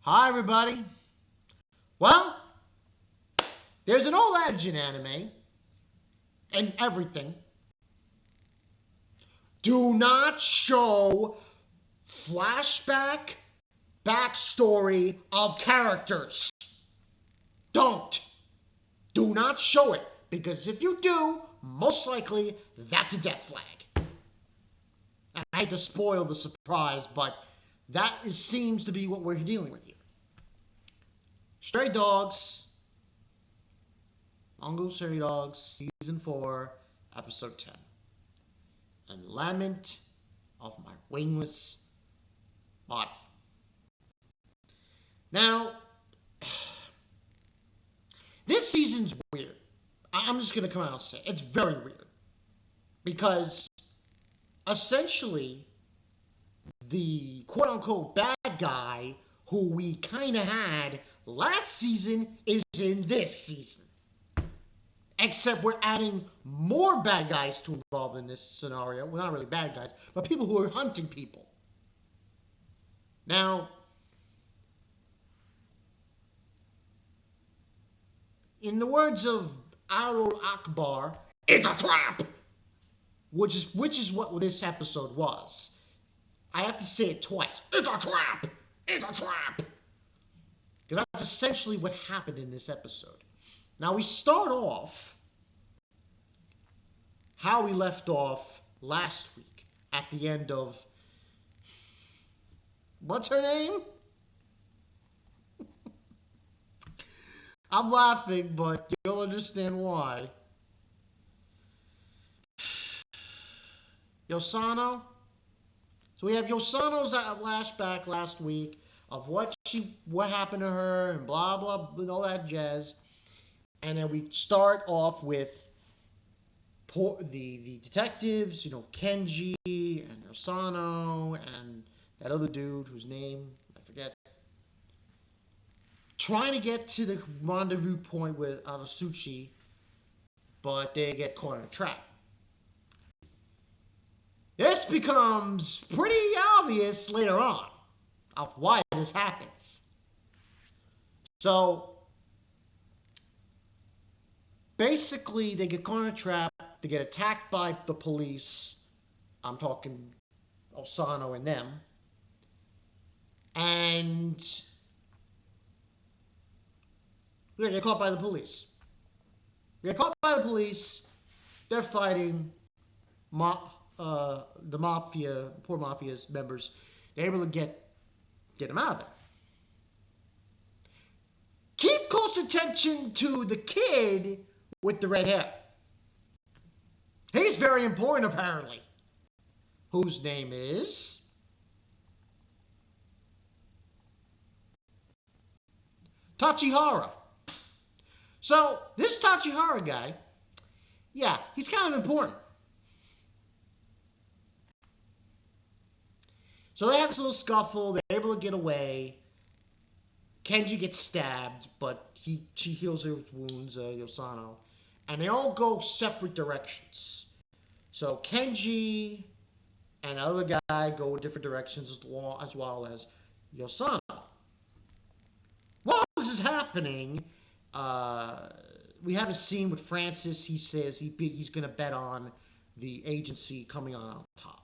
Hi, everybody. Well, there's an old adage in anime and everything. Do not show flashback backstory of characters. Don't. Do not show it. Because if you do, most likely that's a death flag. And I hate to spoil the surprise, but seems to be what we're dealing with here. Stray Dogs, Bungo Stray Dogs, Season 4, Episode 10. And Lament of my wingless body. Now, this season's weird. I'm just going to come out and say it. It's very weird. Because, essentially, the quote-unquote bad guy who we kind of had last season is in this season. Except we're adding more bad guys to involve in this scenario. Well, not really bad guys, but people who are hunting people. Now, in the words of Arul Akbar, it's a trap! Which is what this episode was. I have to say it twice. It's a trap! It's a trap! Because that's essentially what happened in this episode. Now, we start off how we left off last week at the end of... What's her name? I'm laughing, but you'll understand why. Yosano? So we have Yosano's flashback last week of what happened to her and blah, blah, and all that jazz. And then we start off with the detectives, Kenji and Yosano and that other dude whose name I forget, trying to get to the rendezvous point with Atsushi, but they get caught in a trap. This becomes pretty obvious later on of why this happens. So, basically, they get caught in a trap. They get attacked by the police. I'm talking Osano and them. And they get caught by the police. They get caught by the police. They're fighting the mafia, poor mafia's members. They're able to get them out of there. Keep close attention to the kid with the red hair. He's very important, apparently. Whose name is... Tachihara. So, this Tachihara guy, yeah, he's kind of important. So they have this little scuffle. They're able to get away. Kenji gets stabbed, but she heals his wounds, Yosano. And they all go separate directions. So Kenji and another guy go in different directions as well as Yosano. While this is happening, we have a scene with Francis. He says he's going to bet on the agency coming on top.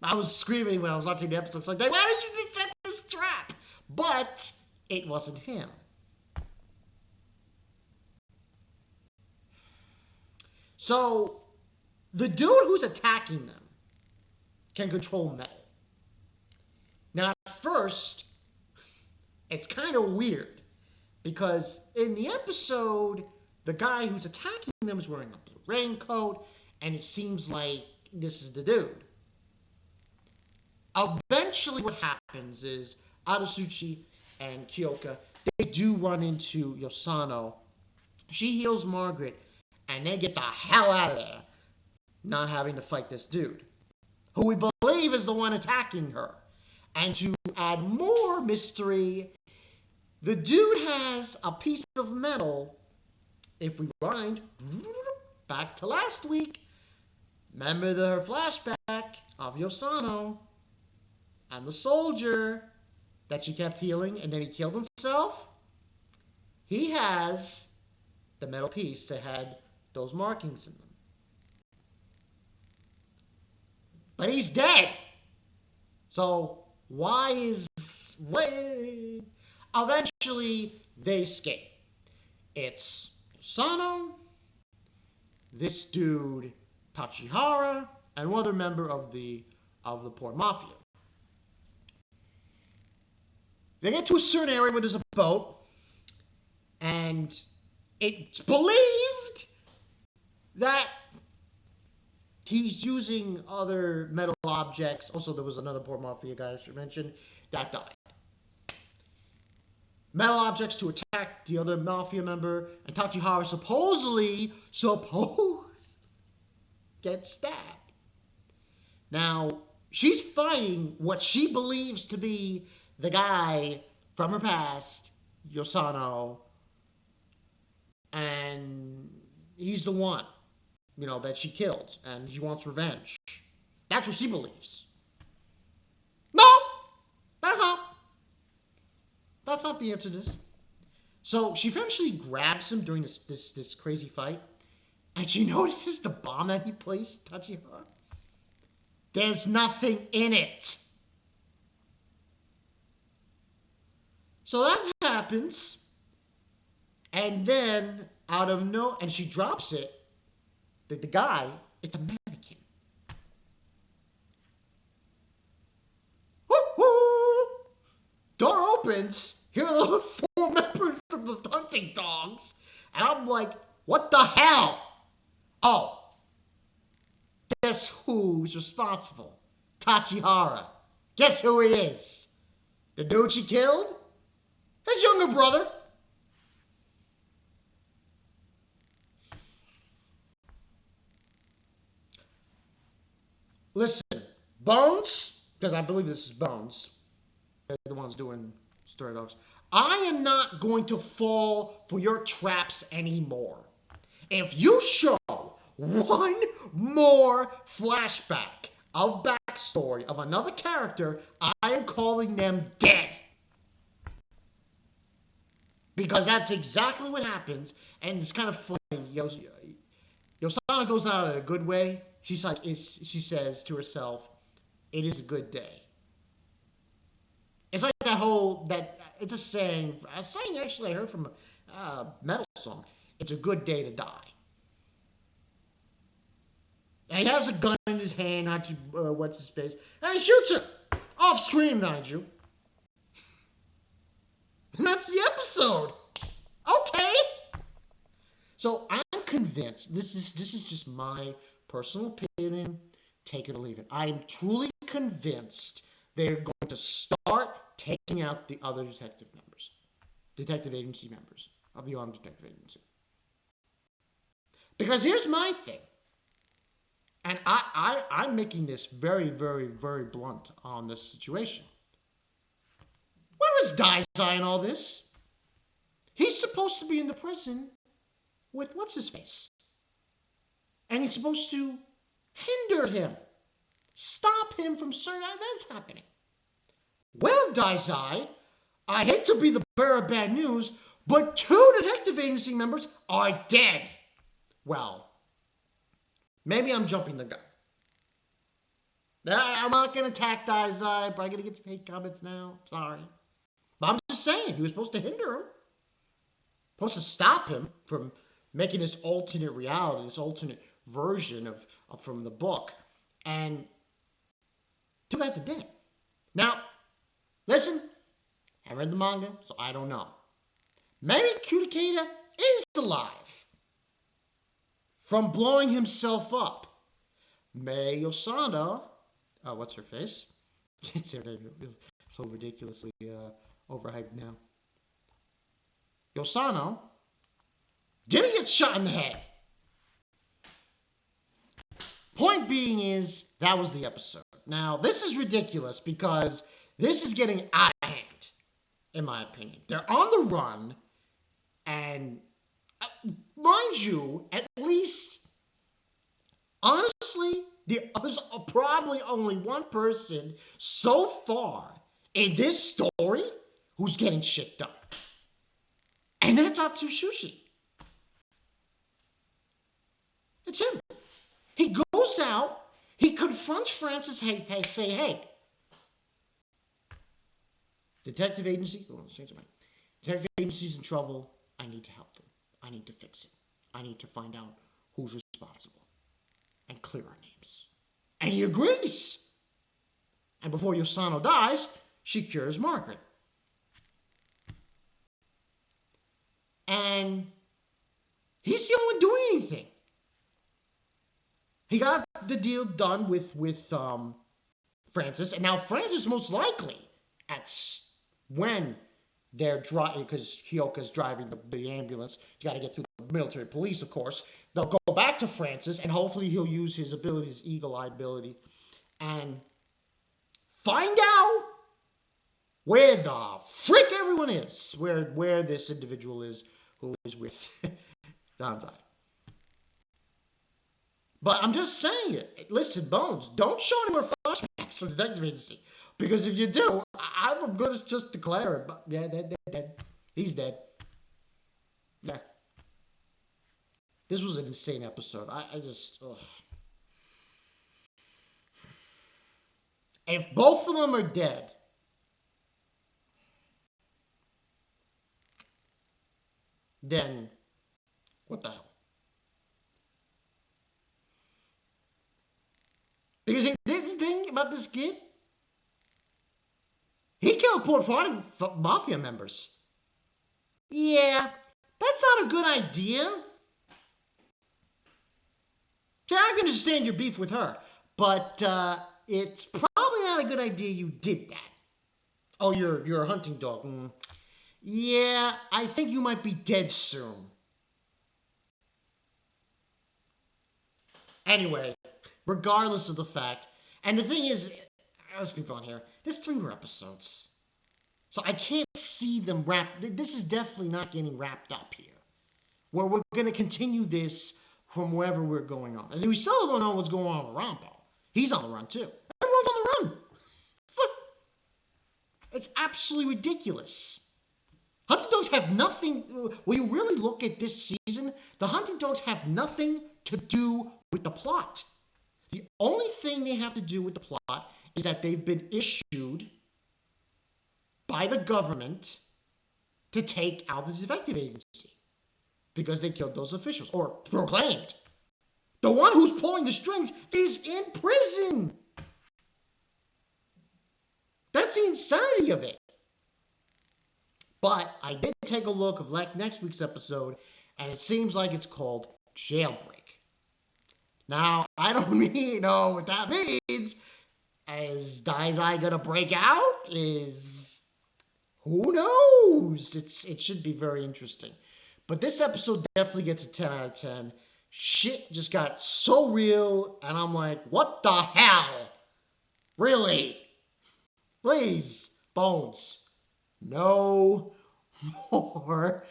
I was screaming when I was watching the episode. It's like, why did you set this trap? But it wasn't him. So, the dude who's attacking them can control metal. Now, at first, it's kind of weird. Because in the episode, the guy who's attacking them is wearing a blue raincoat. And it seems like this is the dude. Eventually what happens is Atsushi and Kyoka, they do run into Yosano. She heals Margaret, and they get the hell out of there, not having to fight this dude, who we believe is the one attacking her. And to add more mystery, the dude has a piece of metal. If we rewind back to last week, remember her flashback of Yosano And the soldier that she kept healing and then he killed himself, he has the metal piece that had those markings in them. But he's dead. So why is... Eventually, they escape. It's Sano, this dude, Tachihara, and one other member of the Port Mafia. They get to a certain area where there's a boat, and it's believed that he's using other metal objects. Also, there was another Port Mafia guy I should mention that died. Metal objects to attack the other Mafia member, and Tachihara supposedly gets stabbed. Now, she's fighting what she believes to be the guy from her past, Yosano, and he's the one, that she killed, and he wants revenge. That's what she believes. No! That's not the answer to this. So she eventually grabs him during this crazy fight, and she notices the bomb that he placed, Tachihara. There's nothing in it. So that happens, and then and she drops it. The guy, it's a mannequin. Woo-hoo! Door opens. Here are the 4 members of the hunting dogs, and I'm like, what the hell? Oh, guess who's responsible? Tachihara. Guess who he is? The dude she killed? His younger brother. Listen, Bones, because I believe this is Bones. They're the ones doing Stray Dogs. I am not going to fall for your traps anymore. If you show one more flashback of backstory of another character, I am calling them dead. Because that's exactly what happens, and it's kind of funny. Yosana goes out in a good way. She says to herself, "It is a good day." It's like it's a saying. A saying actually I heard from a metal song. It's a good day to die. And he has a gun in his hand, what's his face, and he shoots her off screen, mind you. And that's the episode. Okay. So I'm convinced. This is just my personal opinion. Take it or leave it. I am truly convinced they're going to start taking out the other detective agency members of the Armed Detective Agency. Because here's my thing, and I'm making this very, very, very blunt on this situation. Where is Daizai in all this? He's supposed to be in the prison with what's-his-face. And he's supposed to hinder him, stop him from certain events happening. Well, Daizai, I hate to be the bearer of bad news, but 2 detective agency members are dead. Well, maybe I'm jumping the gun. I'm not going to attack Daizai, probably going to get some hate comments now. Sorry. But I'm just saying, he was supposed to hinder him. Supposed to stop him from making this alternate reality, this alternate version of from the book. And 2 guys are dead. Now, listen, I read the manga, so I don't know. Maybe Kutakeda is alive from blowing himself up. May Yosano, what's her face? It's so ridiculously overhyped now. Yosano didn't get shot in the head. Point being is, that was the episode. Now, this is ridiculous because this is getting out of hand, in my opinion. They're on the run, and mind you, at least, honestly, There's probably only one person so far in this story who's getting shit done. And that's Atsushi. It's him. He goes out, he confronts Francis, hey, Detective agency, Detective agency's in trouble. I need to help them. I need to fix it. I need to find out who's responsible and clear our names. And he agrees. And before Yosano dies, she cures Margaret. And he's the only one doing anything. He got the deal done with Francis, and now Francis most likely when they're driving, because Hyoka's driving the ambulance. You got to get through the military police, of course. They'll go back to Francis, and hopefully he'll use his ability, his eagle eye ability, and find out where the frick everyone is, where this individual is who is with Danzai. But I'm just saying it. Listen, Bones, don't show any more flashbacks of the detective agency. Because if you do, I'm going to just declare it. But yeah, dead. He's dead. Yeah. This was an insane episode. I just... Ugh. If both of them are dead, then what the hell? Because this thing about this kid, he killed Port Farthing Mafia members. Yeah, that's not a good idea. See, I can understand your beef with her, but it's probably not a good idea you did that. Oh, you're a hunting dog. Yeah, I think you might be dead soon. Anyway, regardless of the fact, and the thing is, let's keep going here. There's 3 more episodes. So I can't see them this is definitely not getting wrapped up here. Where we're going to continue this from wherever we're going on. And we still don't know what's going on with Rambo. He's on the run too. Everyone's on the run. It's absolutely ridiculous. Hunting dogs have nothing, when you really look at this season, the hunting dogs have nothing to do with the plot. The only thing they have to do with the plot is that they've been issued by the government to take out the detective agency because they killed those officials, or proclaimed. The one who's pulling the strings is in prison. That's the insanity of it. But I did take a look of next week's episode, and it seems like it's called Jailbreak. Now, I don't really know what that means. Is Daizai gonna break out? Who knows? It should be very interesting. But this episode definitely gets a 10 out of 10. Shit just got so real, and I'm like, what the hell? Really? Please, Bones. No more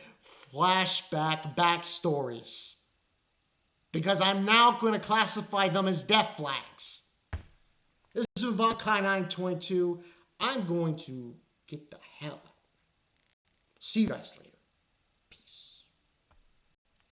flashback backstories. Because I'm now going to classify them as death flags. This is Bungo 922. I'm going to get the hell out. See you guys later.